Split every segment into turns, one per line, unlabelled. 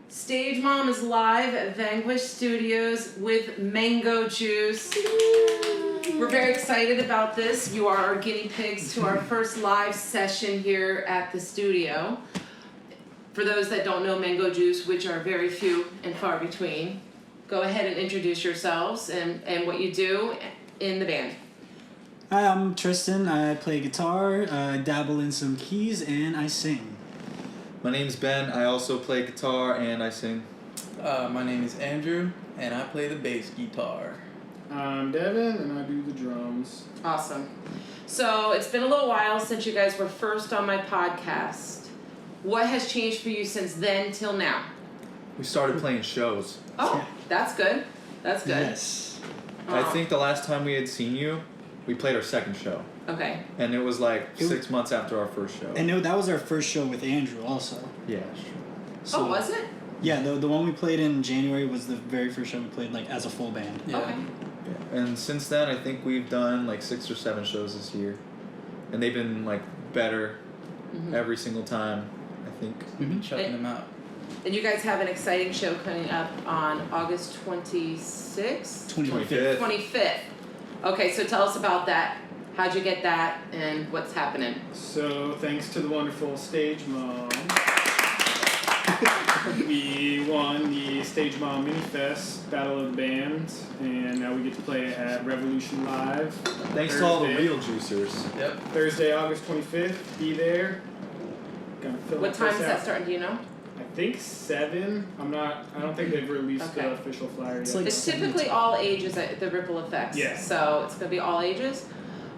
Stage Mom is live at Vanquish Studios with Mango Juice. We're very excited about this. You are our guinea pigs to our first live session here at the studio. For those that don't know Mango Juice, which are very few and far between, go ahead and introduce yourselves and what you do in the band.
Hi, I'm Tristan. I play guitar, dabble in some keys, and I sing.
My name's Ben. I also play guitar and I sing.
My name is Andrew, and I play the bass guitar.
I'm Devin, and I do the drums.
Awesome. So it's been a little while since you guys were first on my podcast. What has changed for you since then till now?
We started playing shows.
Oh, that's good. That's good.
Yes.
I think the last time we had seen you, we played our second show.
Okay.
And it was like 6 months after our first show.
And that was our first show with Andrew also.
Yeah, sure.
So,
Oh, was it?
Yeah, the one we played in January was the very first show we played like as a full band.
Yeah.
Okay.
Yeah. And since then, I think we've done like 6 or 7 shows this year. And they've been like better every single time, I think.
We've been checking them out.
And you guys have an exciting show coming up on August 26th?
25th.
25th. Okay, so tell us about that. How'd you get that and what's happening?
So, thanks to the wonderful Stage Mom, we won the Stage Mom Mini Fest Battle of the Bands, and now we get to play at Revolution Live.
Thanks to all the real juicers.
Yep.
Thursday, August 25th. Be there. Gonna fill
What
up
time
this
is that
out.
starting? Do you know?
I think 7. I don't think they've released
Okay.
the official flyer
It's
yet.
like
It's typically all ages at the Ripple Effects.
Yeah.
So it's going to be all ages.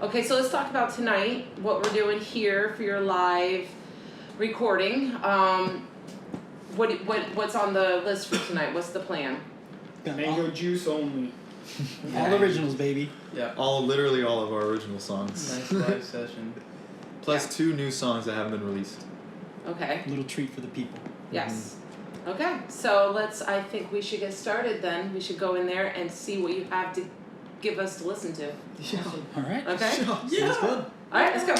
Okay, so let's talk about tonight, what we're doing here for your live recording. What's on the list for tonight? What's the plan?
Got
Mango juice only.
all originals, baby.
Yeah.
Literally all of our original songs.
Nice live session.
Plus 2 new songs that haven't been released.
Okay.
A little treat for the people.
Yes. Okay, so I think we should get started then. We should go in there and see what you have to give us to listen to.
Yeah.
All right.
Okay?
Sounds good.
All right, let's go.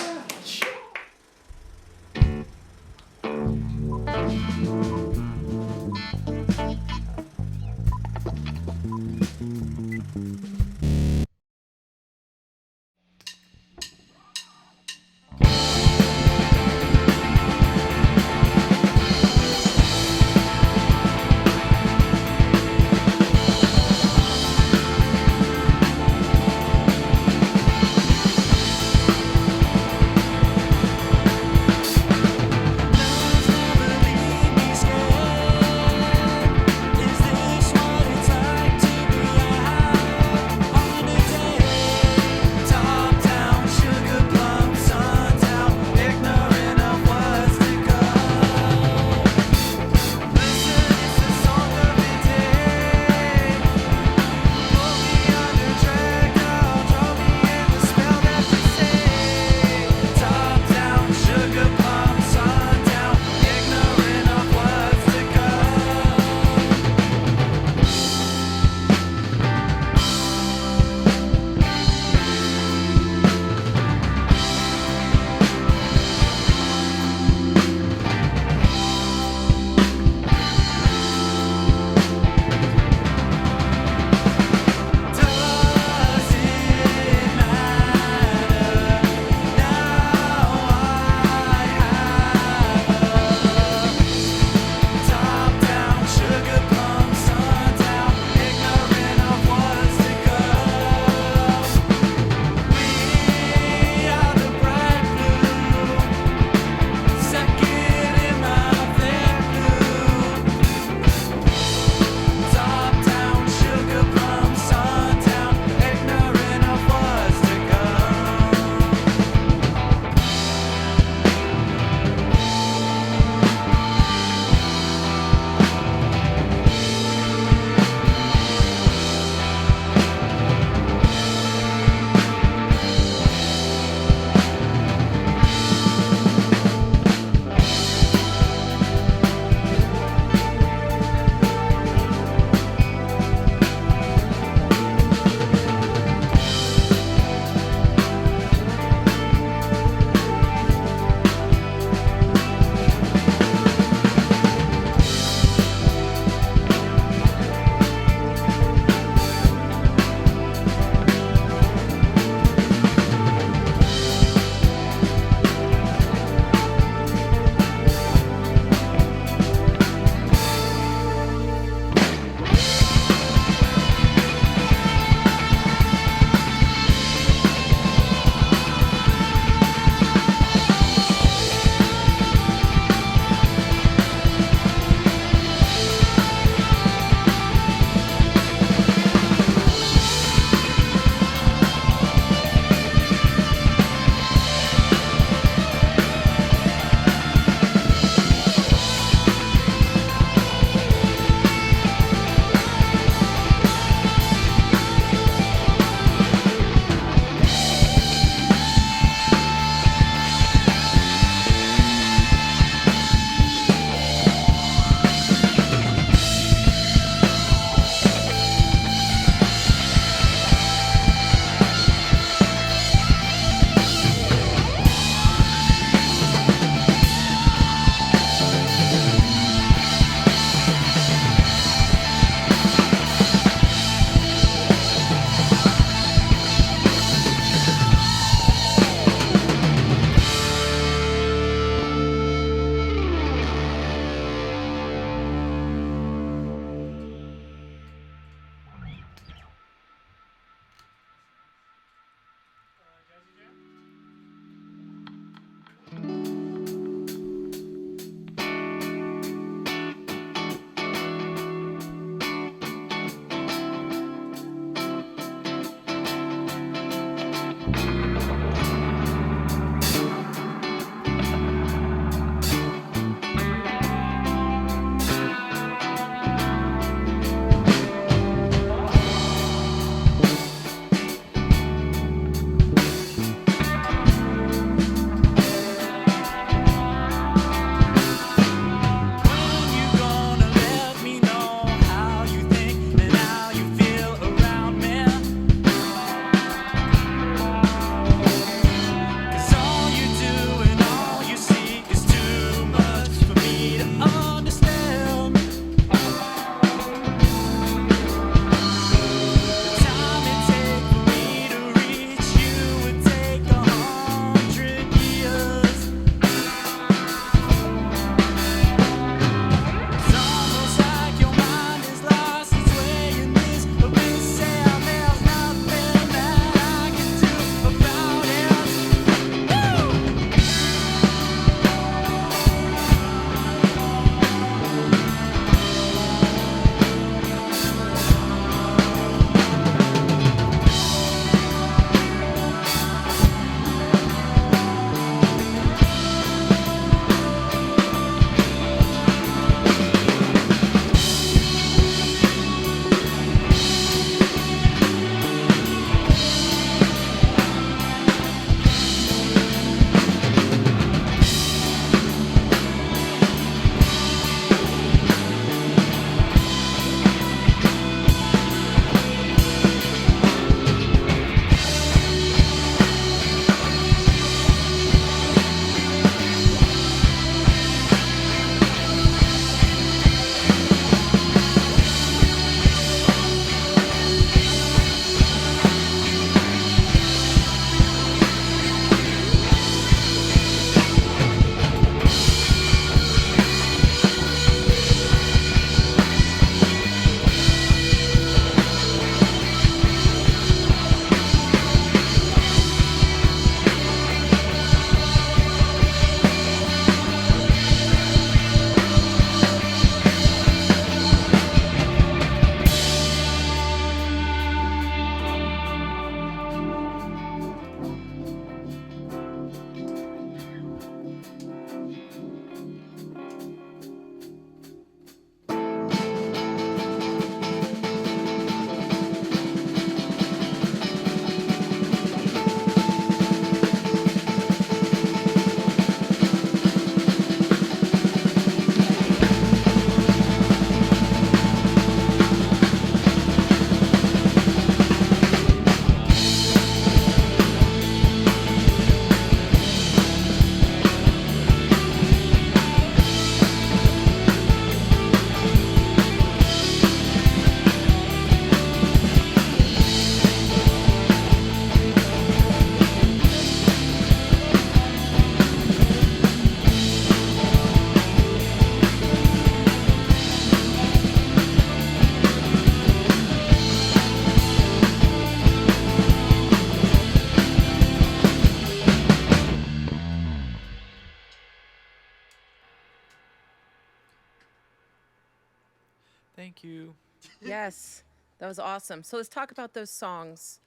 Thank you.
Yes, that was awesome. So let's talk about those songs.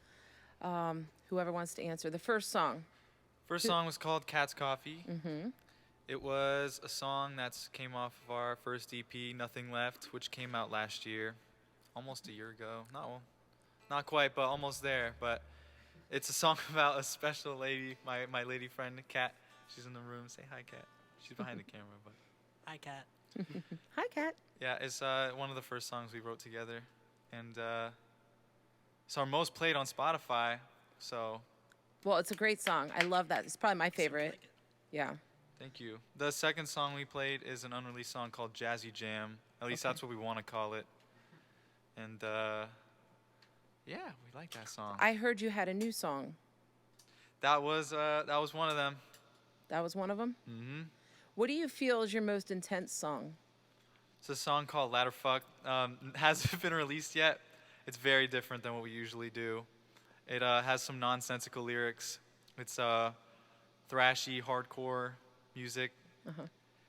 Whoever wants to answer. The first song.
First song was called Cat's Coffee. Mm-hmm. It was a song that came off of our first EP, Nothing Left, which came out last year, almost a year ago. Not quite, but almost there. But it's a song about a special lady, my lady friend, Kat. She's in the room. Say hi, Kat. She's behind the camera, but
Hi, Kat.
Hi, Kat.
yeah, it's one of the first songs we wrote together, and it's our most played on Spotify. So
Well, it's a great song. I love that. It's probably my favorite. Yeah.
thank you. The second song we played is an unreleased song called Jazzy Jam. At least that's what we want to call it. And yeah, we like that song.
I heard you had a new song.
That was one of them.
That was one of them?
Mm-hmm.
What do you feel is your most intense song?
It's a song called Ladder Fuck. Hasn't been released yet. It's very different than what we usually do. It has some nonsensical lyrics. It's thrashy, hardcore music.
Uh-huh.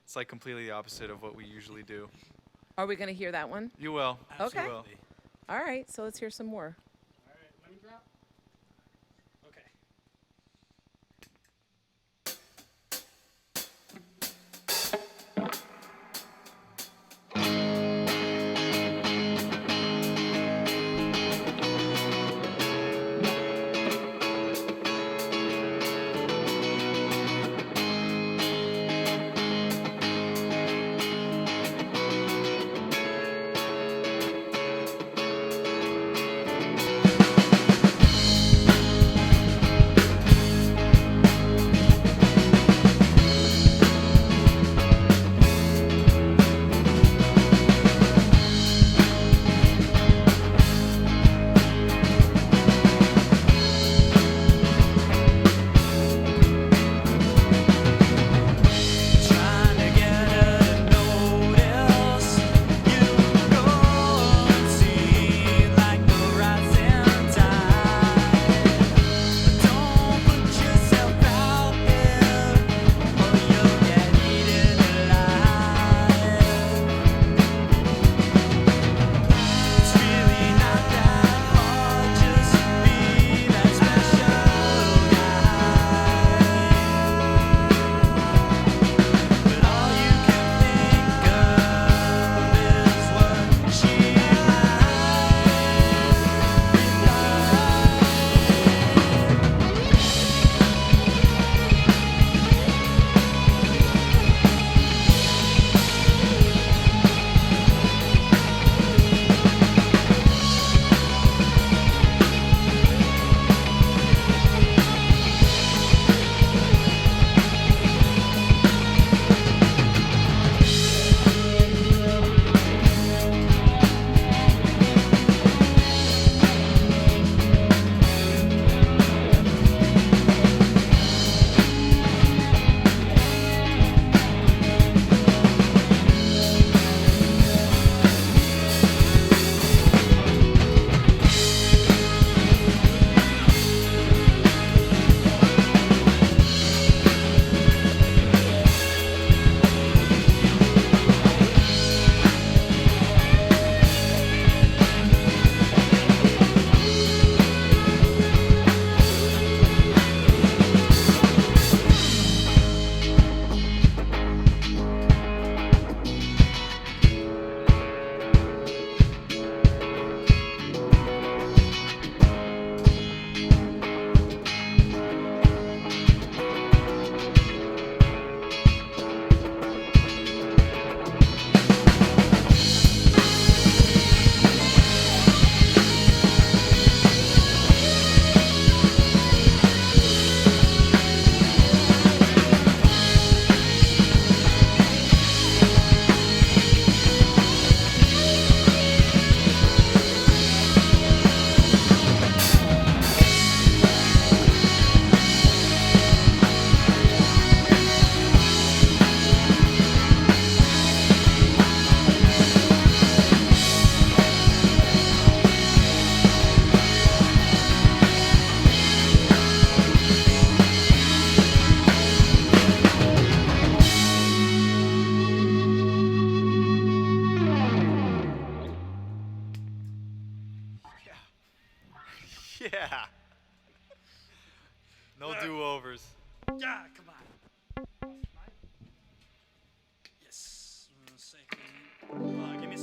It's like completely the opposite of what we usually do.
Are we going to hear that one?
You will.
Okay.
You will.
All right, so let's hear some more.
All right, let me drop. Okay.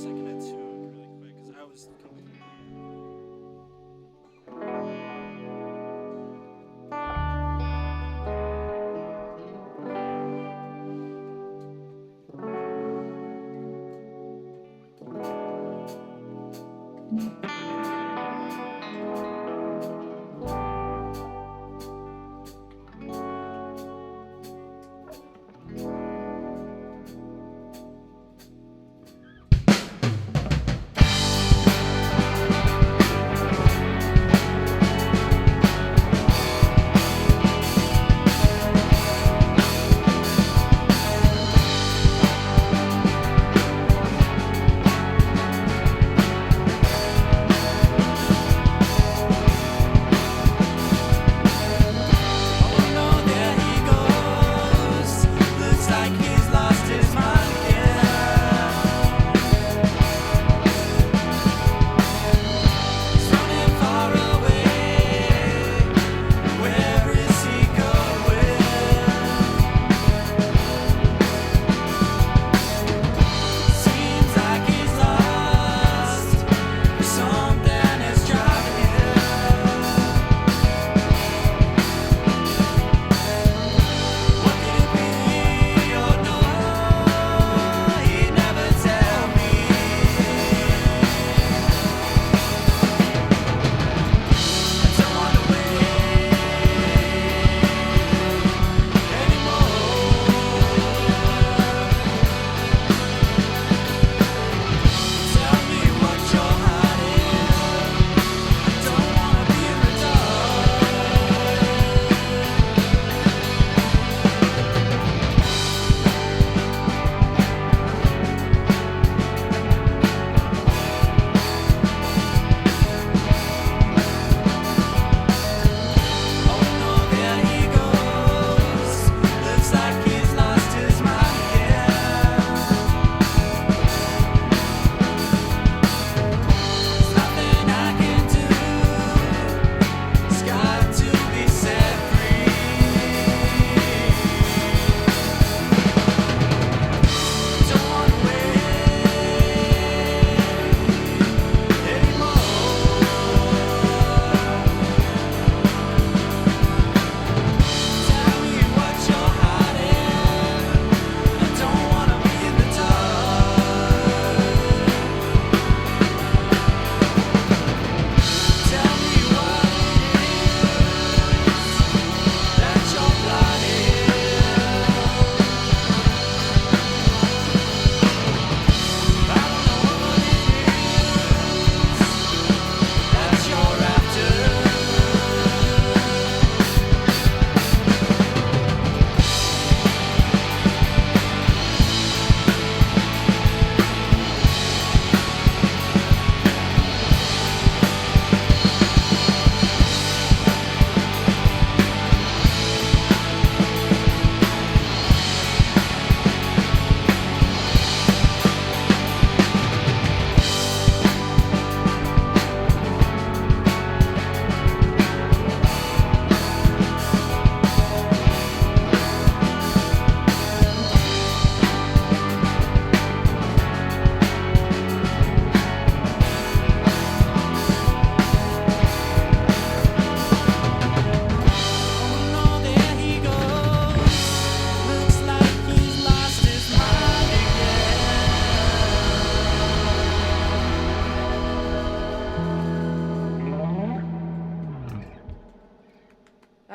second it tune really quick because I was completely.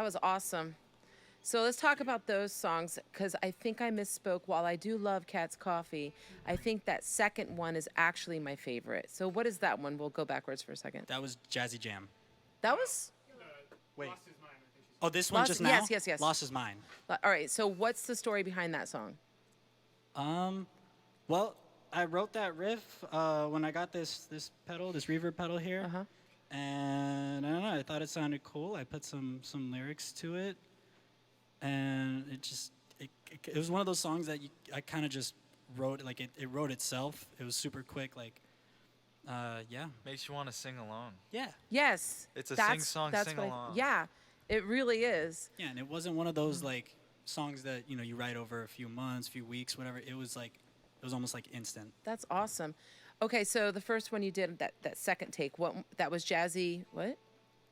was awesome. So let's talk about those songs, because I think I misspoke. While I do love Cat's Coffee, I think that second one is actually my favorite. So what is that one? We'll go backwards for a second.
That was Jazzy Jam.
That was?
Wait.
Lost his mind, I think she's
Oh, this one
Lost-
just now?
yes, yes, yes.
Lost His Mind.
All right, so what's the story behind that song?
Well, I wrote that riff when I got this pedal, this reverb pedal here.
Uh-huh.
And I don't know, I thought it sounded cool. I put some lyrics to it. And it was one of those songs that I kind of just wrote, like it wrote itself. It was super quick, like, yeah.
Makes you want to sing along.
Yeah.
Yes.
It's a
that's-
sing-song,
that's what
sing-along.
yeah, it really is.
Yeah, and it wasn't one of those, like, songs that, you write over a few months, few weeks, whatever. It was almost like instant.
That's awesome. Okay, so the first one you did, that second take, that was Jazzy, what?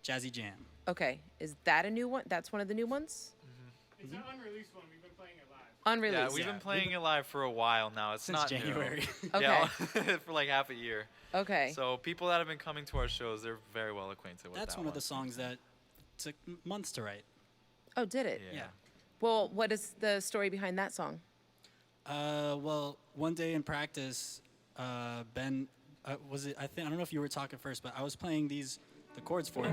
Jazzy Jam.
Okay, is that a new one? That's one of the new ones?
It's an unreleased one. We've been playing it live.
Unreleased.
Yeah, we've been playing it live for a while now. It's
Since
not
January.
New.
Okay.
Yeah, for like half a year.
Okay.
So people that have been coming to our shows, they're very well acquainted with
That's
that
one of the songs that took months to write.
Oh, did it?
Yeah.
Yeah.
Well, what is the story behind that song?
Well, one day in practice, Ben, was it? I don't know if you were talking first, but I was playing the chords for it,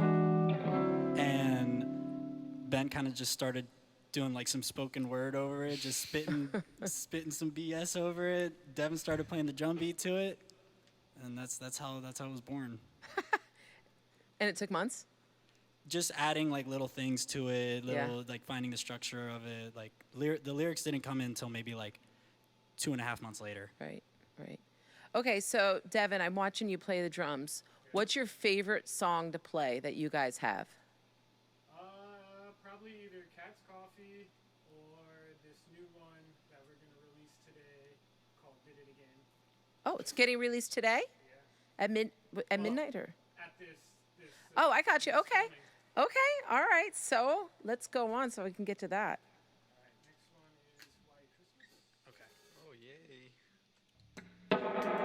and Ben kind of just started doing like some spoken word over it, just spitting some BS over it. Devin started playing the drum beat to it, and that's how it was born.
And it took months?
Just adding like little things to it, like finding the structure of it. Like the lyrics didn't come in until maybe like 2.5 months later.
Right, right. Okay, so Devin, I'm watching you play the drums. What's your favorite song to play that you guys have?
Probably either Cat's Coffee or this new one that we're going to release today called Did It Again.
Oh, it's getting released today?
Yeah.
At midnight or?
At this
Oh, I got you. Okay.
coming.
Okay. All right. So let's go on so we can get to that.
All right, next one is White Christmas.
Okay.
Oh yay.
Thank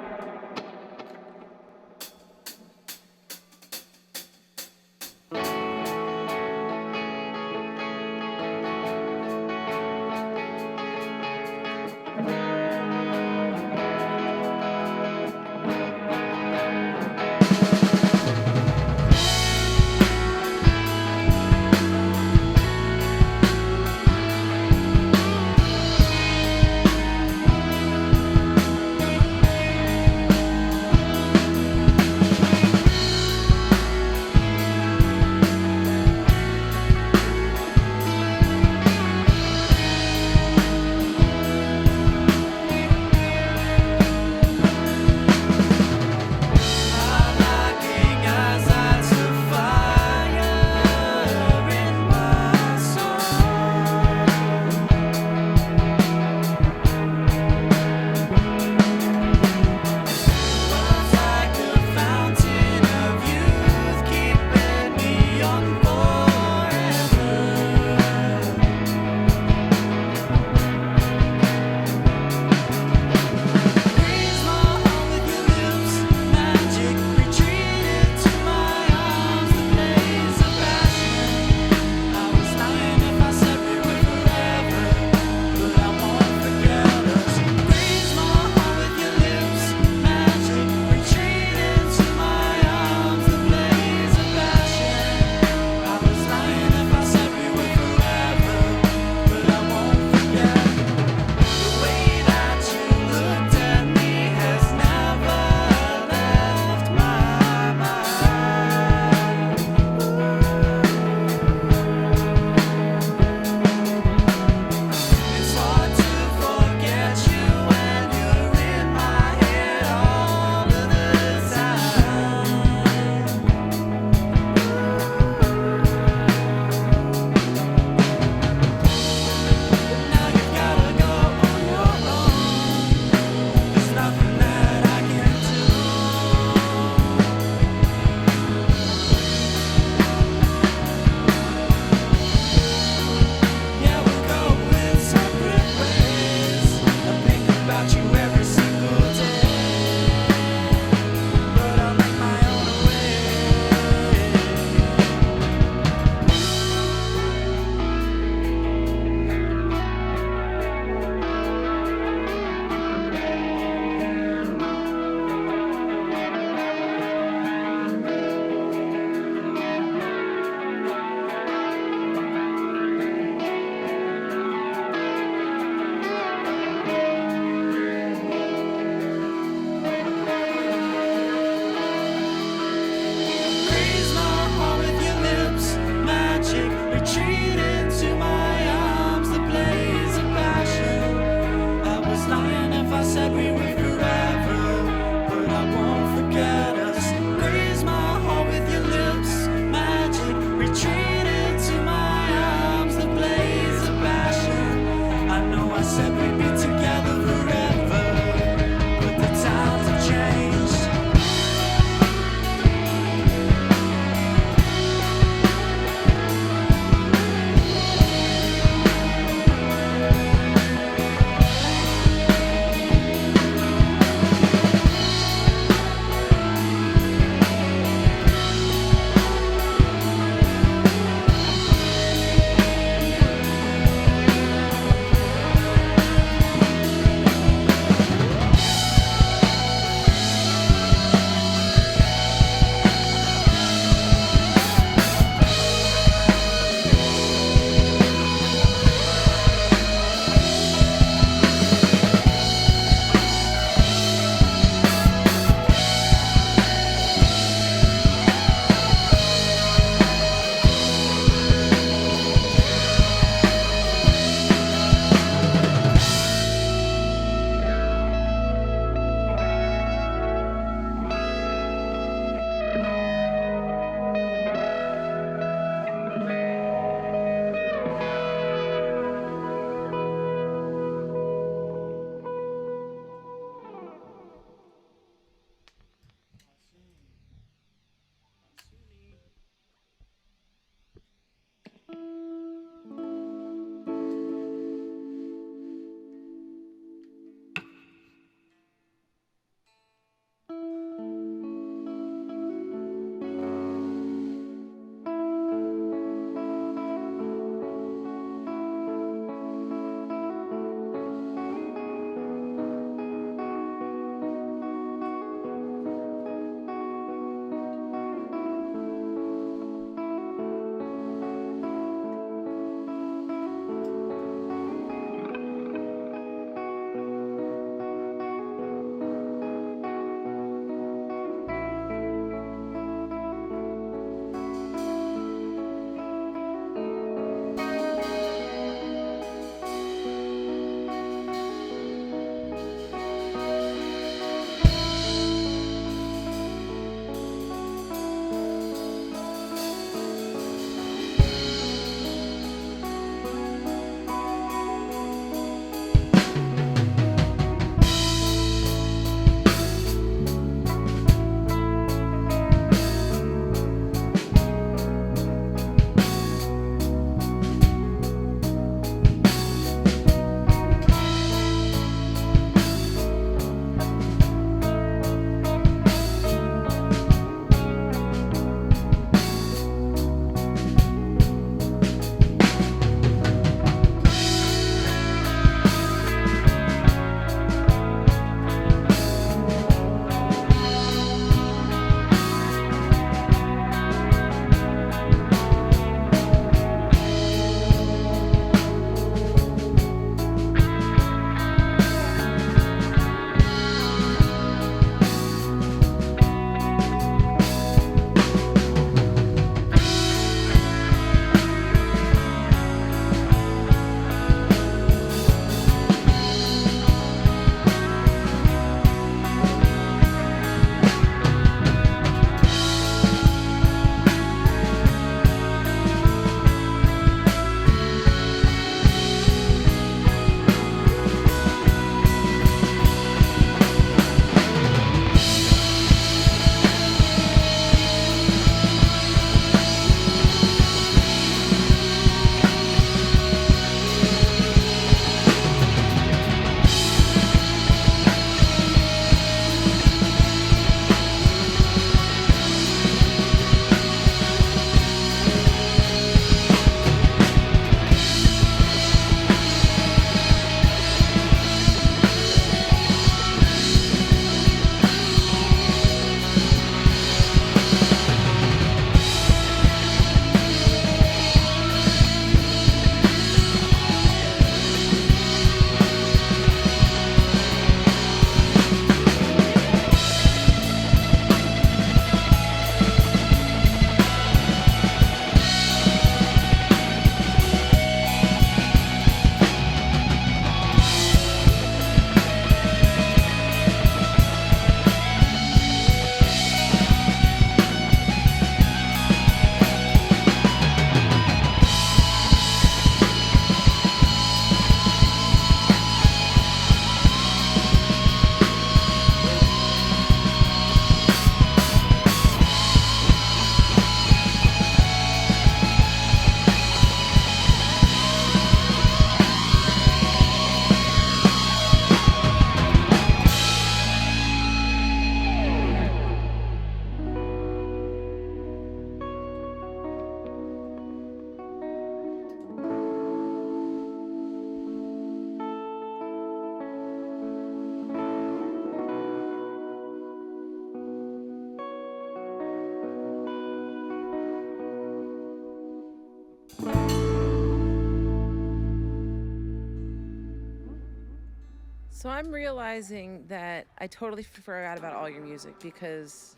So I'm realizing that I totally forgot about all your music because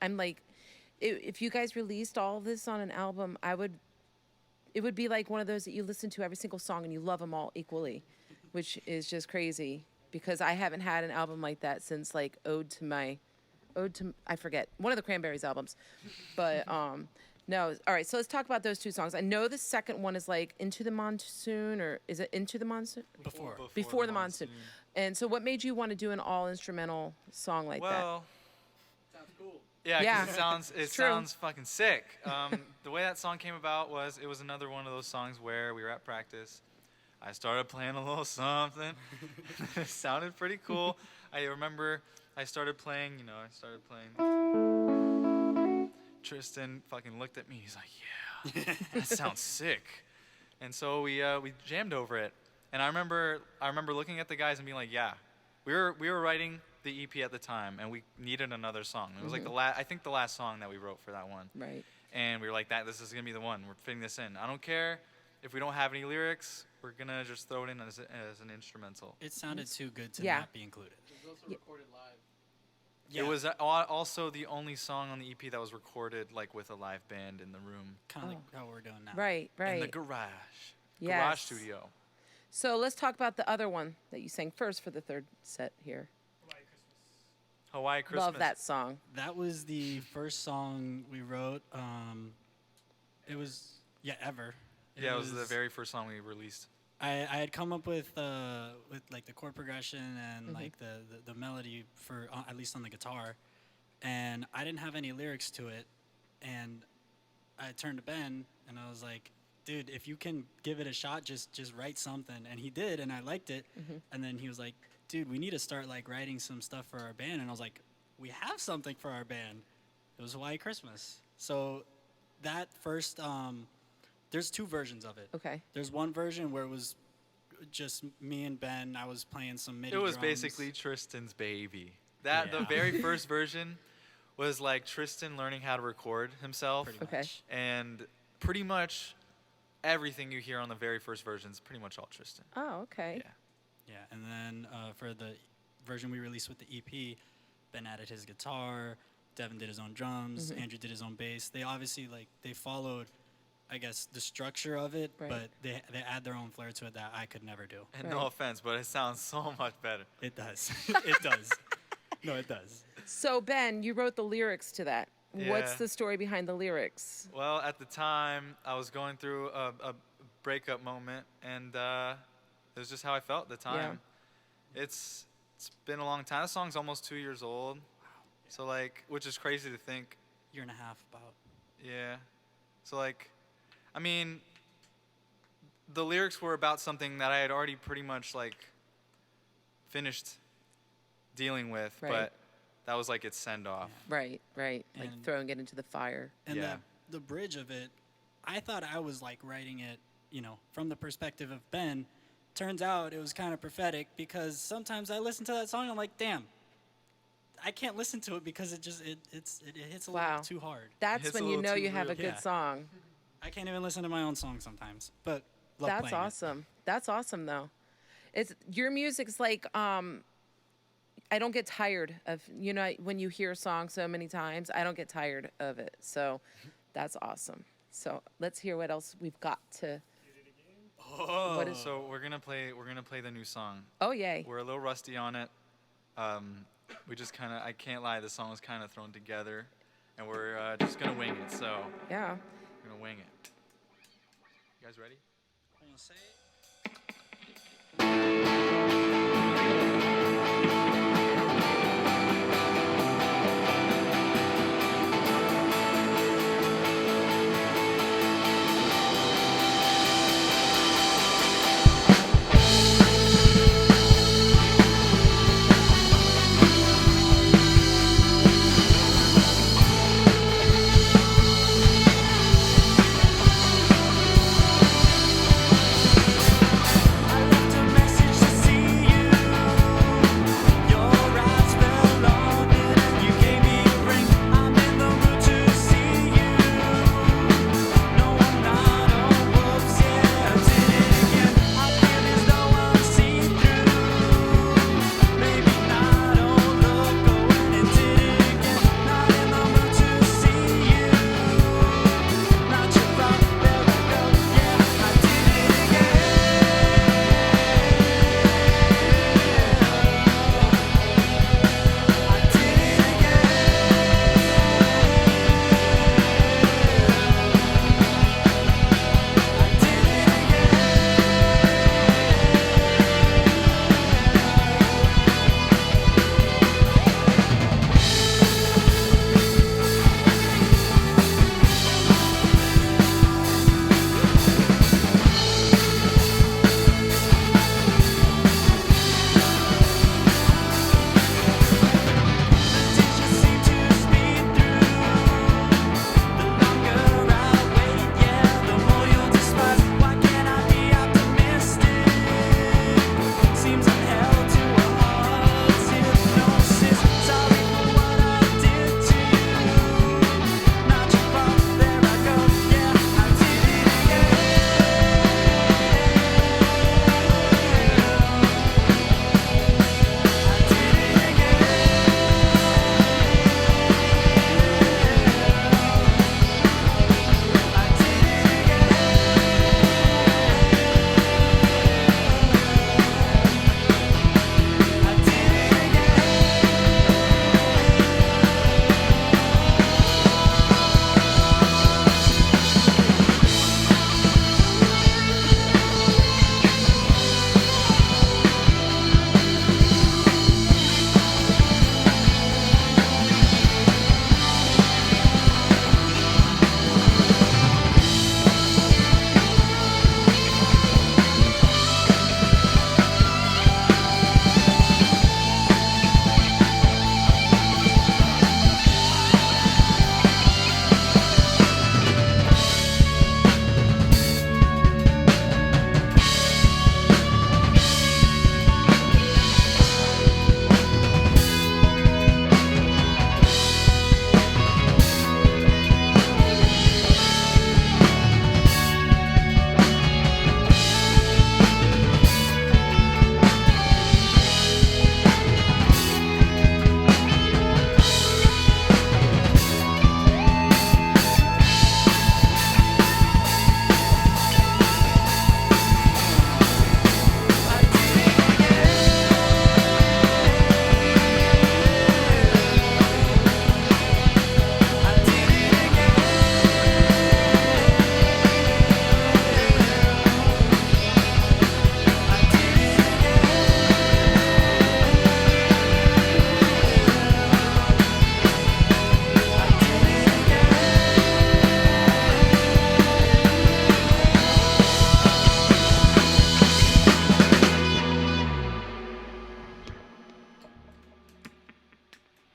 I'm like, if you guys released all of this on an album, it would be like one of those that you listen to every single song and you love them all equally, which is just crazy because I haven't had an album like that since like I forget, one of the Cranberries albums. But no, all right, so let's talk about those two songs. I know the second one is like Into the Monsoon, or is it Into the Monsoon? Before the Monsoon. And so what made you want to do an all instrumental song like that?
Well, sounds cool. Yeah, 'cause
Yeah.
it
True.
sounds fucking sick. The way that song came about was it was another one of those songs where we were at practice. I started playing a little something. It sounded pretty cool. I remember I started playing. Tristan fucking looked at me. He's like, "Yeah, that sounds sick." And so we jammed over it. And I remember looking at the guys and being like, "Yeah, we were writing the EP at the time, and we needed another song. It was like I think the last song that we wrote for that one.
Right.
And we were like, this is gonna be the one. We're fitting this in. I don't care if we don't have any lyrics. We're gonna just throw it in as an instrumental."
It sounded too good to
Yeah.
not be included.
It was also recorded live.
Yeah.
It was also the only song on the EP that was recorded like with a live band in the room
Kind of like how we're doing now.
Right, right.
in the garage.
Yes.
Garage studio.
So let's talk about the other one that you sang first for the third set here.
Hawaii Christmas.
Love that song.
That was the first song we wrote. It was ever.
Yeah, it was the very first song we released.
I had come up with like the chord progression and like the melody for at least on the guitar, and I didn't have any lyrics to it, and I turned to Ben and I was like, "Dude, if you can give it a shot, just write something." And he did, and I liked it. And then he was like, "Dude, we need to start like writing some stuff for our band." And I was like, "We have something for our band." It was Hawaii Christmas. So that first there's two versions of it.
Okay.
There's one version where it was just me and Ben. I was playing some MIDI
It was
drums.
basically Tristan's baby. The
Yeah.
very first version was like Tristan learning how to record himself.
Pretty
Okay.
much.
And pretty much everything you hear on the very first version is pretty much all Tristan.
Oh, okay.
Yeah.
Yeah, and then for the version we released with the EP, Ben added his guitar, Devin did his own drums, Andrew did his own bass. They obviously they followed, I guess, the structure of it,
Right.
but they add their own flair to it that I could never do.
And no
Right.
offense, but it sounds so much better.
It does. It does. No, it does.
So Ben, you wrote the lyrics to that. What's
Yeah.
the story behind the lyrics?
Well, at the time, I was going through a breakup moment, and it was just how I felt at the time. It's been a long time. The song's almost 2 years old. So which is crazy to think.
Year and a half about.
Yeah. So I mean, the lyrics were about something that I had already pretty much finished dealing with,
Right.
but that was its send off.
Right, right. Like
And-
throwing it into the fire.
And
Yeah.
the bridge of it, I thought I was writing it, from the perspective of Ben. Turns out it was kind of prophetic because sometimes I listen to that song and I'm like, damn, I can't listen to it because it hits a
Wow.
little too hard.
That's
It's
when
a
you
little
know
too
you have a
real.
good
Yeah.
song.
I can't even listen to my own song sometimes, but love
That's
playing it.
awesome. That's awesome though. It's your music's I don't get tired of when you hear a song so many times, I don't get tired of it. So that's awesome. So let's hear what else we've got to.
Oh.
What is?
So we're gonna play the new song.
Oh yay!
We're a little rusty on it. We just I can't lie, the song was kind of thrown together, and we're just gonna wing it. So
Yeah.
we're gonna wing it. You guys ready?
I'm gonna say I left a message to see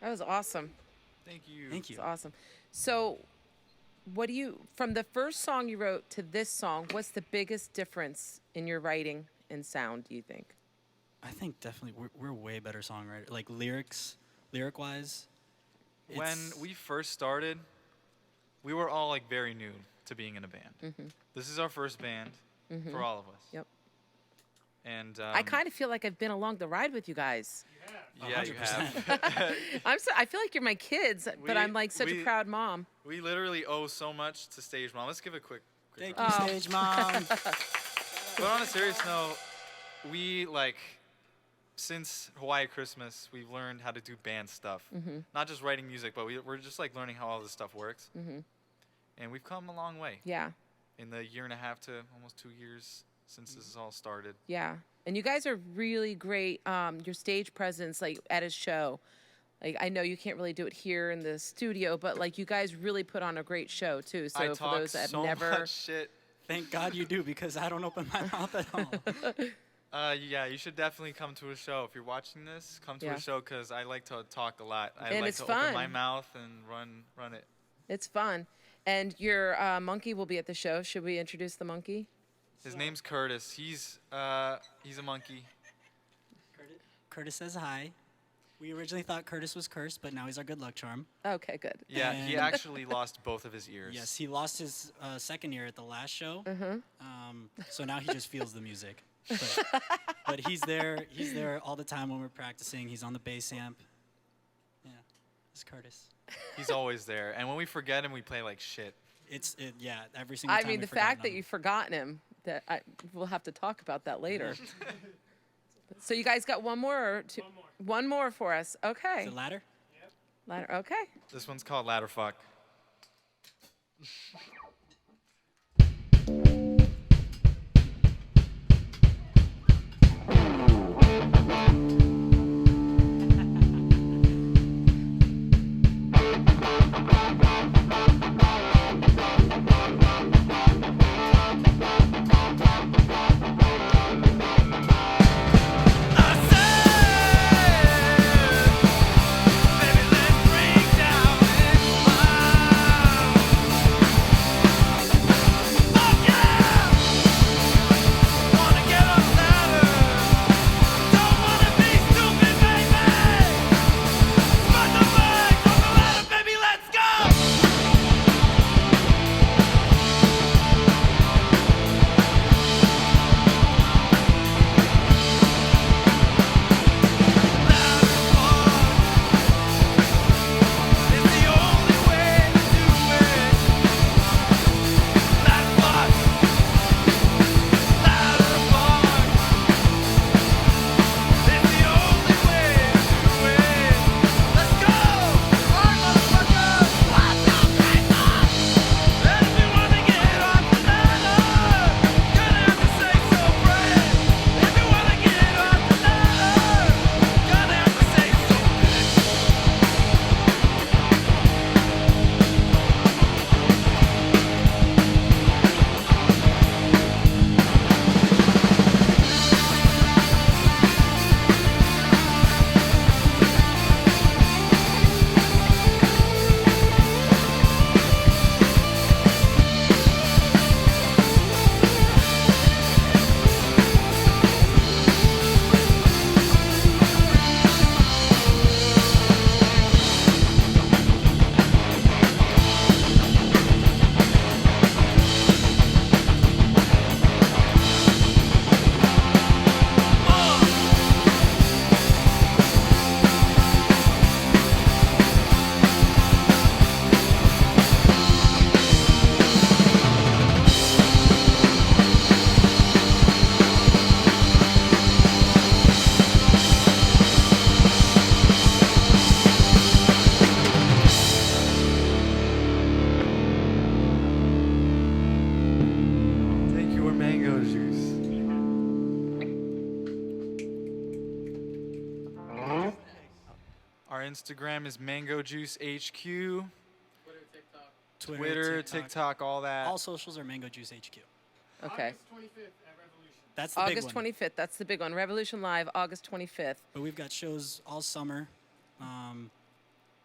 That was awesome.
Thank you.
Thank you.
It's awesome. So, from the first song you wrote to this song, what's the biggest difference in your writing and sound, do you think?
I think definitely we're way better songwriter. Like lyric wise.
When we first started, we were all like very new to being in a band. This is our first band for all of us.
Yep.
And
I kind of feel like I've been along the ride with you guys.
yeah, you
100%.
have.
I feel like you're my kids, but I'm like such a proud mom.
We literally owe so much to Stage Mom. Let's give a quick
Thank
round.
you, Stage Mom.
But on a serious note, we since Hawaii Christmas, we've learned how to do band stuff. Not just writing music, but we're just like learning how all this stuff works. And we've come a long way
Yeah.
in the year and a half to almost 2 years since this has all started.
Yeah. And you guys are really great. Your stage presence, like at a show. Like I know you can't really do it here in the studio, but like you guys really put on a great show too. So
I
for
talk
those that
so
never
much shit.
Thank God you do, because I don't open my mouth at all.
Yeah, you should definitely come to a show. If you're watching this, come to
Yeah.
a show because I like to talk a lot. I
And
like
it's
to
fun.
open my mouth and run it.
It's fun. And your monkey will be at the show. Should we introduce the monkey?
His name's Curtis. He's a monkey.
Curtis says hi. We originally thought Curtis was cursed, but now he's our good luck charm.
Okay, good.
Yeah, he
And-
actually lost both of his ears.
Yes, he lost his second ear at the last show. So now he just feels the music. But he's there. He's there all the time when we're practicing. He's on the bass amp. Yeah, it's Curtis.
He's always there. And when we forget him, we play like shit.
Yeah, every single
I
time.
mean,
we
the
forgot
fact that
him.
you've forgotten him, we'll have to talk about that later. So you guys got one more or two?
One more.
One more for us. Okay.
Is it ladder?
Ladder. Okay.
This one's called Ladder Fuck. Take your mango juice. Our Instagram is Mango Juice HQ. Twitter, TikTok, all that.
All socials are Mango Juice HQ.
Okay.
August 25th at Revolution.
That's the big
August
one.
25th. That's the big one. Revolution Live, August 25th.
But we've got shows all summer.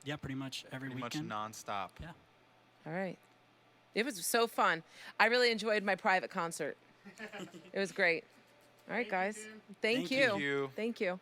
Yeah, pretty much every
Pretty
weekend.
much nonstop.
Yeah.
All right. It was so fun. I really enjoyed my private concert. It was great. All right, guys. Thank
Thank
you.
you.
Thank you.
Thank you.